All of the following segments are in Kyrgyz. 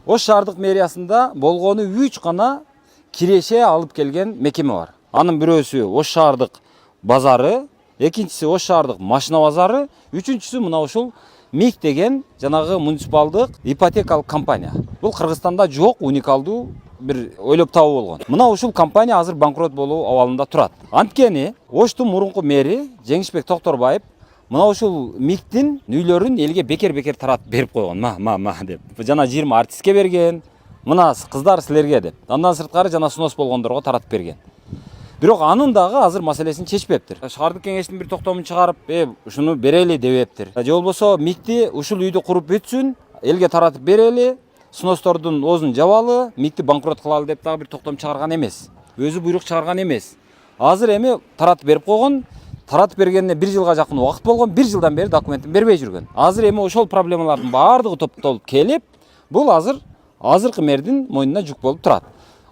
Ош шаардык мэриясында болгону 3 гана киреше алып келген мекеме бар. Анын бирөөсү Ош шаардык базары, экинчиси Ош шаардык машина базары, үчүнчүсү мына ушул МИК деген жанагы муниципалдык ипотекалык компания. Бул Кыргызстанда жок, уникалдуу бир ойлоп табуу болгон. Мына ушул компания азыр банкрот болуу абалында турат. Анткени Оштун мурунку мэри Жеңишбек Токторбаев мына ушул МИКтин үйлөрүн элге бекер таратып берип койгон. Ма деп. Жана 20 артистке берген. Мына кыздар силерге деп. Андан сырткары жана снос болгондорго таратып берген. Бирок анын дагы азыр маселесин чечпептир. Шаардык кеңештин бир токтомун чыгарып, ушуну берели дебептир. Же болбосо МИКти ушул үйдү куруп бүтсүн, элге таратып берели, сностордун оозун жабалы, МИКти банкрот кылалы деп дагы бир токтом чыгарган эмес. Өзү буйрук чыгарган эмес. Азыр эми таратып берип койгон. Таратып бергенине 1 жылга жакын убакыт болгон, 1 жылдан бери документин бербей жүргөн. Азыр эми ошол проблемалардын баардыгы топтолуп келип, бул азыркы мэрдин мойнуна жүк болуп турат.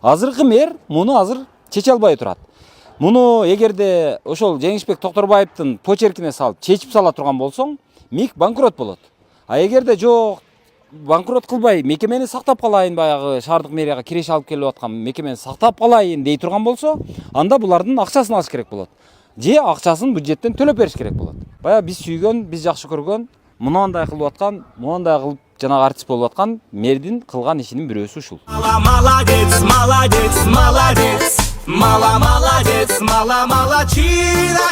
Азыркы мэр муну азыр чече албай турат. Муну эгерде ошол Жеңишбек Токторбаевдин почеркине салып чечип сала турган болсоң, МИК банкрот болот. А эгерде жок, банкрот кылбай, мекемени сактап калайын, баягы шаардык мэрияга киреше алып келип аткан мекемени сактап калайын дей турган болсо, анда булардын акчасын алыш керек болот. Же акчасын бюджеттен төлөп бериш керек болот. Баягы биз сүйгөн, биз жакшы көргөн, мынандай кылып аткан, мындай кылып жанагы артист болуп аткан мэрдин кылган ишинин бирөөсү ушул. Молодец, молодец, молодец. Мала молодец, мала молодчина.